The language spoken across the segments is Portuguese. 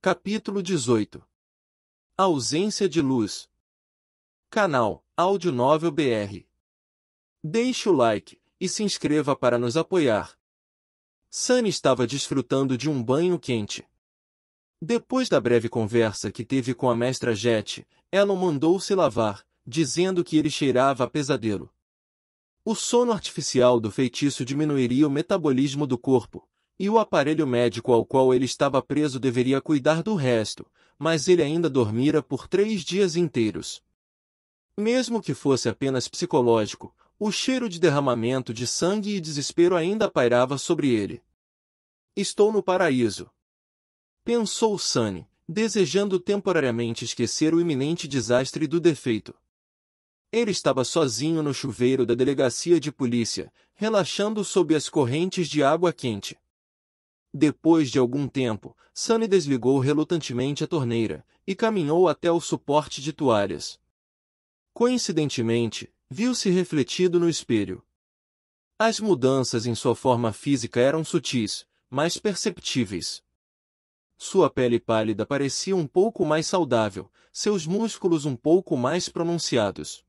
Capítulo 18. Ausência de luz. Canal Áudio Novel BR. Deixe o like e se inscreva para nos apoiar. Sunny estava desfrutando de um banho quente. Depois da breve conversa que teve com a mestra Jet, ela o mandou se lavar, dizendo que ele cheirava a pesadelo. O sono artificial do feitiço diminuiria o metabolismo do corpo, e o aparelho médico ao qual ele estava preso deveria cuidar do resto, mas ele ainda dormira por 3 dias inteiros. Mesmo que fosse apenas psicológico, o cheiro de derramamento de sangue e desespero ainda pairava sobre ele. Estou no paraíso, pensou Sunny, desejando temporariamente esquecer o iminente desastre do defeito. Ele estava sozinho no chuveiro da delegacia de polícia, relaxando sob as correntes de água quente. Depois de algum tempo, Sunny desligou relutantemente a torneira e caminhou até o suporte de toalhas. Coincidentemente, viu-se refletido no espelho. As mudanças em sua forma física eram sutis, mas perceptíveis. Sua pele pálida parecia um pouco mais saudável, seus músculos um pouco mais pronunciados.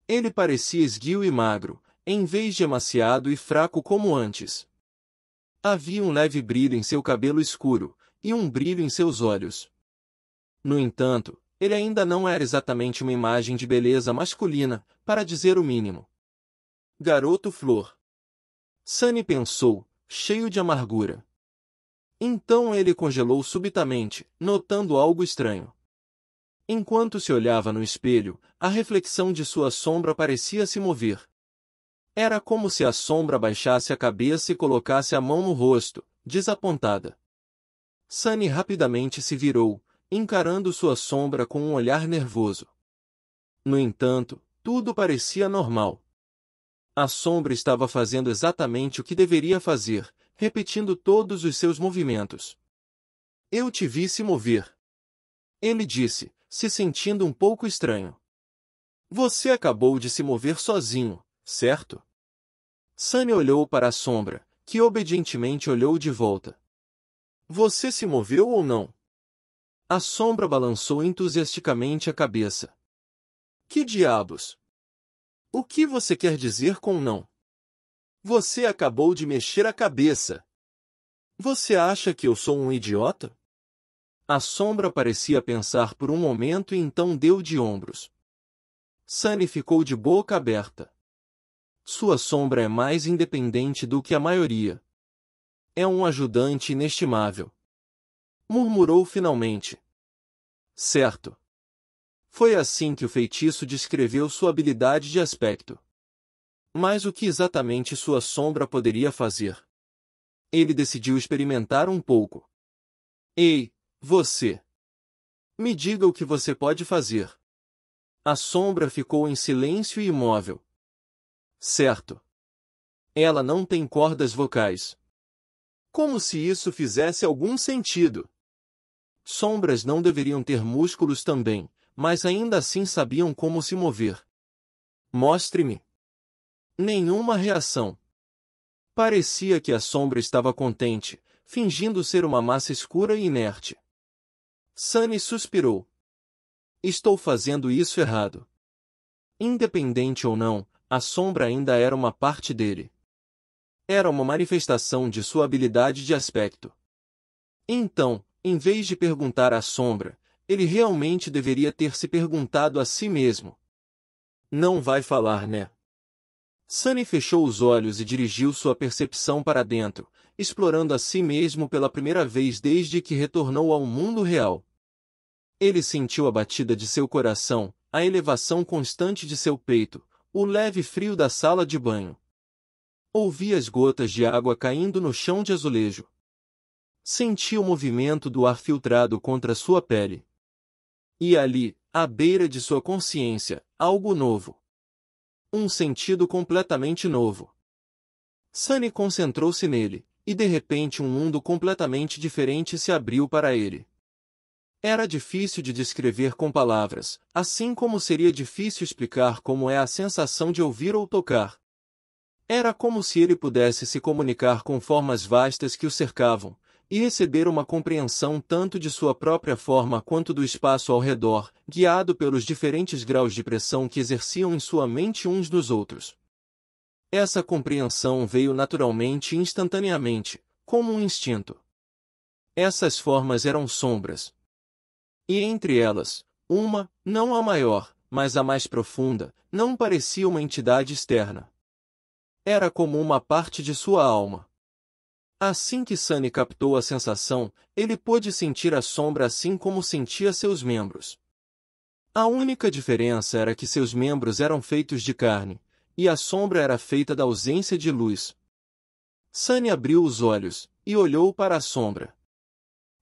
Ele parecia esguio e magro, em vez de emaciado e fraco como antes. Havia um leve brilho em seu cabelo escuro, e um brilho em seus olhos. No entanto, ele ainda não era exatamente uma imagem de beleza masculina, para dizer o mínimo. Garoto flor. Sunny pensou, cheio de amargura. Então ele congelou subitamente, notando algo estranho. Enquanto se olhava no espelho, a reflexão de sua sombra parecia se mover. Era como se a sombra baixasse a cabeça e colocasse a mão no rosto, desapontada. Sunny rapidamente se virou, encarando sua sombra com um olhar nervoso. No entanto, tudo parecia normal. A sombra estava fazendo exatamente o que deveria fazer, repetindo todos os seus movimentos. Eu te vi se mover. Ele disse, se sentindo um pouco estranho. Você acabou de se mover sozinho, certo? Sunny olhou para a sombra, que obedientemente olhou de volta. Você se moveu ou não? A sombra balançou entusiasticamente a cabeça. Que diabos? O que você quer dizer com não? Você acabou de mexer a cabeça. Você acha que eu sou um idiota? A sombra parecia pensar por um momento e então deu de ombros. Sunny ficou de boca aberta. Sua sombra é mais independente do que a maioria. É um ajudante inestimável. Murmurou finalmente. Certo. Foi assim que o feitiço descreveu sua habilidade de aspecto. Mas o que exatamente sua sombra poderia fazer? Ele decidiu experimentar um pouco. Ei, você! Me diga o que você pode fazer. A sombra ficou em silêncio e imóvel. Certo. Ela não tem cordas vocais. Como se isso fizesse algum sentido. Sombras não deveriam ter músculos também, mas ainda assim sabiam como se mover. Mostre-me. Nenhuma reação. Parecia que a sombra estava contente, fingindo ser uma massa escura e inerte. Sunny suspirou. Estou fazendo isso errado. Independente ou não, a sombra ainda era uma parte dele. Era uma manifestação de sua habilidade de aspecto. Então, em vez de perguntar à sombra, ele realmente deveria ter se perguntado a si mesmo. Não vai falar, né? Sunny fechou os olhos e dirigiu sua percepção para dentro, explorando a si mesmo pela primeira vez desde que retornou ao mundo real. Ele sentiu a batida de seu coração, a elevação constante de seu peito, o leve frio da sala de banho. Ouvia as gotas de água caindo no chão de azulejo. Sentia o movimento do ar filtrado contra sua pele. E ali, à beira de sua consciência, algo novo. Um sentido completamente novo. Sunny concentrou-se nele, e de repente um mundo completamente diferente se abriu para ele. Era difícil de descrever com palavras, assim como seria difícil explicar como é a sensação de ouvir ou tocar. Era como se ele pudesse se comunicar com formas vastas que o cercavam, e receber uma compreensão tanto de sua própria forma quanto do espaço ao redor, guiado pelos diferentes graus de pressão que exerciam em sua mente uns nos outros. Essa compreensão veio naturalmente e instantaneamente, como um instinto. Essas formas eram sombras. E entre elas, uma, não a maior, mas a mais profunda, não parecia uma entidade externa. Era como uma parte de sua alma. Assim que Sunny captou a sensação, ele pôde sentir a sombra assim como sentia seus membros. A única diferença era que seus membros eram feitos de carne, e a sombra era feita da ausência de luz. Sunny abriu os olhos, e olhou para a sombra.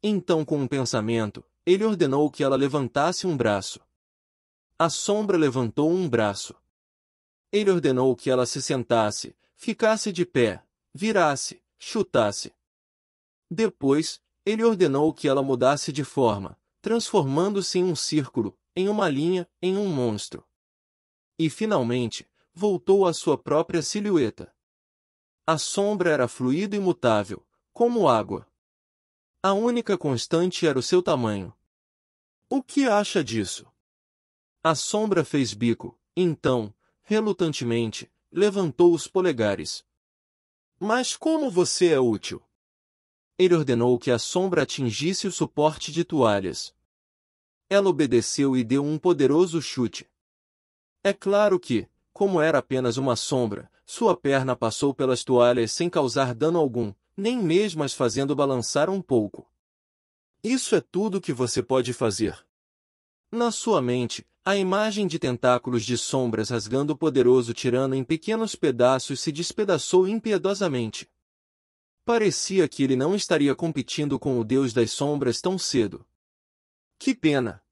Então, com um pensamento, ele ordenou que ela levantasse um braço. A sombra levantou um braço. Ele ordenou que ela se sentasse, ficasse de pé, virasse, chutasse. Depois, ele ordenou que ela mudasse de forma, transformando-se em um círculo, em uma linha, em um monstro. E finalmente, voltou à sua própria silhueta. A sombra era fluido e imutável, como água. A única constante era o seu tamanho. O que acha disso? A sombra fez bico, então, relutantemente, levantou os polegares. Mas como você é útil? Ele ordenou que a sombra atingisse o suporte de toalhas. Ela obedeceu e deu um poderoso chute. É claro que, como era apenas uma sombra, sua perna passou pelas toalhas sem causar dano algum, nem mesmo as fazendo balançar um pouco. Isso é tudo que você pode fazer. Na sua mente, a imagem de tentáculos de sombras rasgando o poderoso tirano em pequenos pedaços se despedaçou impiedosamente. Parecia que ele não estaria competindo com o Deus das Sombras tão cedo. Que pena!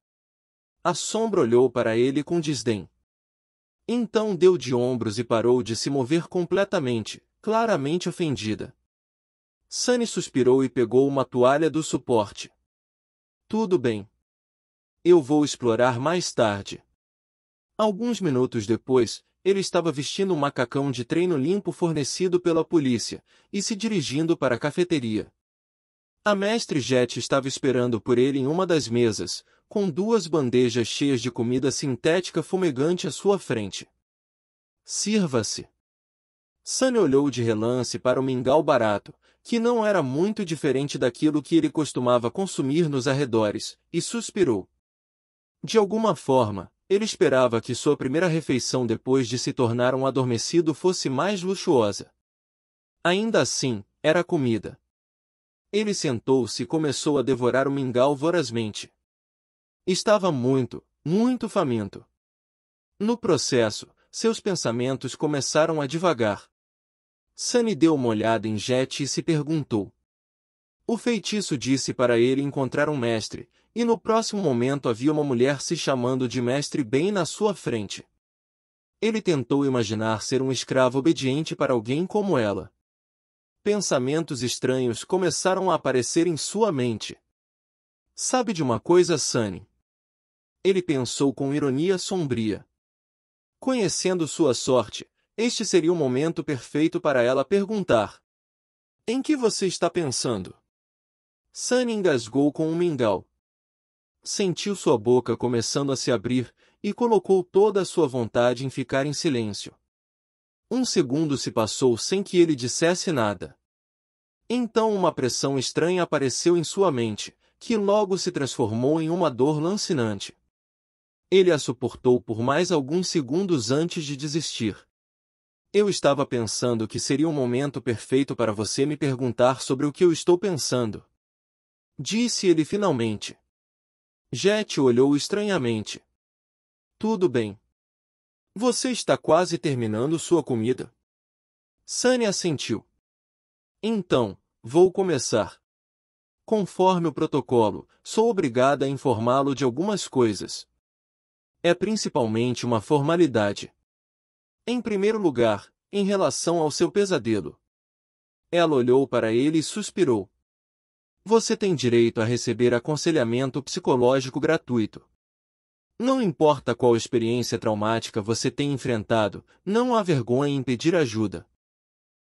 A sombra olhou para ele com desdém. Então deu de ombros e parou de se mover completamente, claramente ofendida. Sunny suspirou e pegou uma toalha do suporte. Tudo bem. Eu vou explorar mais tarde. Alguns minutos depois, ele estava vestindo um macacão de treino limpo fornecido pela polícia, e se dirigindo para a cafeteria. A mestre Jet estava esperando por ele em uma das mesas, com 2 bandejas cheias de comida sintética fumegante à sua frente. Sirva-se. Sunny olhou de relance para o mingau barato, que não era muito diferente daquilo que ele costumava consumir nos arredores, e suspirou. De alguma forma, ele esperava que sua primeira refeição depois de se tornar um adormecido fosse mais luxuosa. Ainda assim, era comida. Ele sentou-se e começou a devorar o mingau vorazmente. Estava muito, muito faminto. No processo, seus pensamentos começaram a divagar. Sunny deu uma olhada em Jet e se perguntou. O feitiço disse para ele encontrar um mestre, e no próximo momento havia uma mulher se chamando de mestre bem na sua frente. Ele tentou imaginar ser um escravo obediente para alguém como ela. Pensamentos estranhos começaram a aparecer em sua mente. Sabe de uma coisa, Sunny? Ele pensou com ironia sombria. Conhecendo sua sorte, este seria o momento perfeito para ela perguntar. Em que você está pensando? Sunny engasgou com um mingau. Sentiu sua boca começando a se abrir, e colocou toda a sua vontade em ficar em silêncio. Um segundo se passou sem que ele dissesse nada. Então uma pressão estranha apareceu em sua mente, que logo se transformou em uma dor lancinante. Ele a suportou por mais alguns segundos antes de desistir. Eu estava pensando que seria um momento perfeito para você me perguntar sobre o que eu estou pensando. Disse ele finalmente. Jet olhou estranhamente. Tudo bem. Você está quase terminando sua comida? Sunny assentiu. Então, vou começar. Conforme o protocolo, sou obrigada a informá-lo de algumas coisas. É principalmente uma formalidade. Em primeiro lugar, em relação ao seu pesadelo. Ela olhou para ele e suspirou. Você tem direito a receber aconselhamento psicológico gratuito. Não importa qual experiência traumática você tem enfrentado, não há vergonha em pedir ajuda.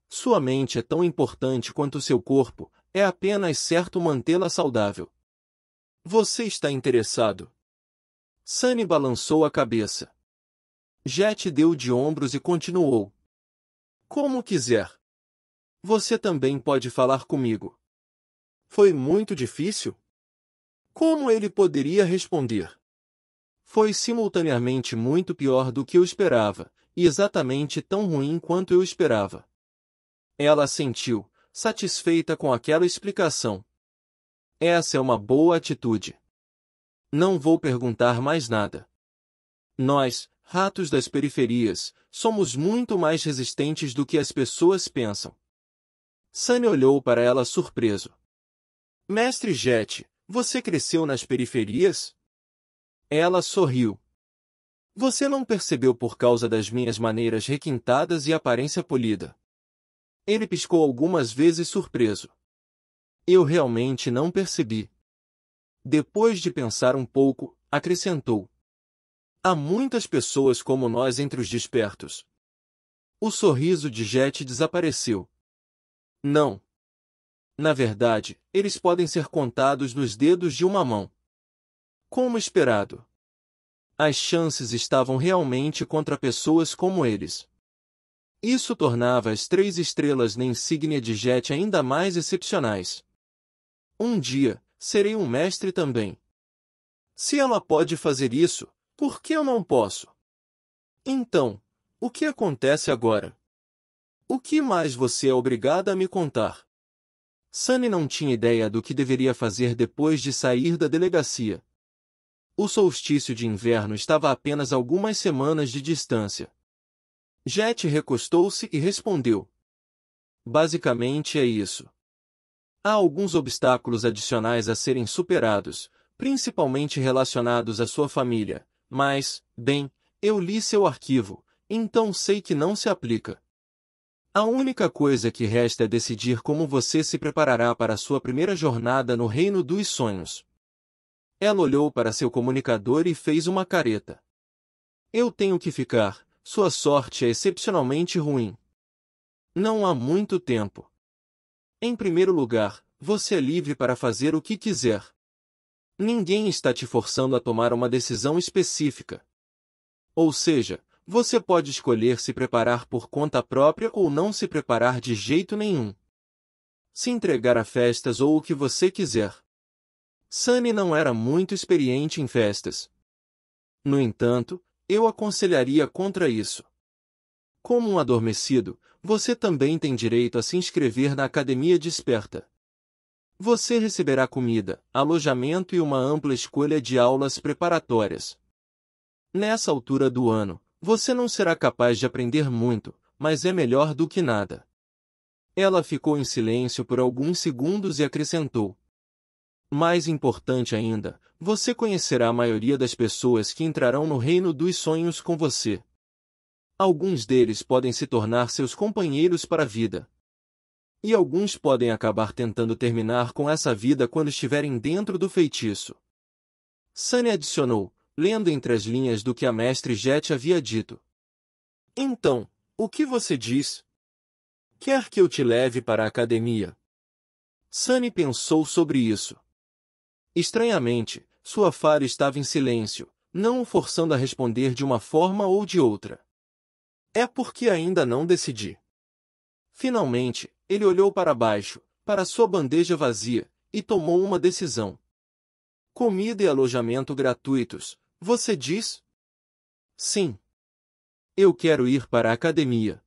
Sua mente é tão importante quanto seu corpo, é apenas certo mantê-la saudável. Você está interessado? Sunny balançou a cabeça. Jet deu de ombros e continuou. Como quiser. Você também pode falar comigo. Foi muito difícil? Como ele poderia responder? Foi simultaneamente muito pior do que eu esperava, e exatamente tão ruim quanto eu esperava. Ela assentiu, satisfeita com aquela explicação. Essa é uma boa atitude. Não vou perguntar mais nada. Nós, ratos das periferias, somos muito mais resistentes do que as pessoas pensam. Sunny olhou para ela surpreso. Mestre Jet, você cresceu nas periferias? Ela sorriu. Você não percebeu por causa das minhas maneiras requintadas e aparência polida. Ele piscou algumas vezes surpreso. Eu realmente não percebi. Depois de pensar um pouco, acrescentou. Há muitas pessoas como nós entre os despertos. O sorriso de Jet desapareceu. Não. Na verdade, eles podem ser contados nos dedos de uma mão. Como esperado. As chances estavam realmente contra pessoas como eles. Isso tornava as 3 estrelas na insígnia de Jet ainda mais excepcionais. Um dia, serei um mestre também. Se ela pode fazer isso, por que eu não posso? Então, o que acontece agora? O que mais você é obrigada a me contar? Sunny não tinha ideia do que deveria fazer depois de sair da delegacia. O solstício de inverno estava a apenas algumas semanas de distância. Jet recostou-se e respondeu. Basicamente é isso. Há alguns obstáculos adicionais a serem superados, principalmente relacionados à sua família, mas, bem, eu li seu arquivo, então sei que não se aplica. A única coisa que resta é decidir como você se preparará para a sua primeira jornada no reino dos sonhos. Ela olhou para seu comunicador e fez uma careta. Eu tenho que ficar, sua sorte é excepcionalmente ruim. Não há muito tempo. Em primeiro lugar, você é livre para fazer o que quiser. Ninguém está te forçando a tomar uma decisão específica. Ou seja, você pode escolher se preparar por conta própria ou não se preparar de jeito nenhum. Se entregar a festas ou o que você quiser. Sunny não era muito experiente em festas. No entanto, eu aconselharia contra isso. Como um adormecido, você também tem direito a se inscrever na Academia Desperta. Você receberá comida, alojamento e uma ampla escolha de aulas preparatórias. Nessa altura do ano, você não será capaz de aprender muito, mas é melhor do que nada. Ela ficou em silêncio por alguns segundos e acrescentou. Mais importante ainda, você conhecerá a maioria das pessoas que entrarão no reino dos sonhos com você. Alguns deles podem se tornar seus companheiros para a vida. E alguns podem acabar tentando terminar com essa vida quando estiverem dentro do feitiço. Sunny adicionou, lendo entre as linhas do que a mestre Jet havia dito. Então, o que você diz? Quer que eu te leve para a academia? Sunny pensou sobre isso. Estranhamente, sua fala estava em silêncio, não o forçando a responder de uma forma ou de outra. É porque ainda não decidi. Finalmente, ele olhou para baixo, para sua bandeja vazia, e tomou uma decisão. Comida e alojamento gratuitos, você diz? Sim. Eu quero ir para a academia.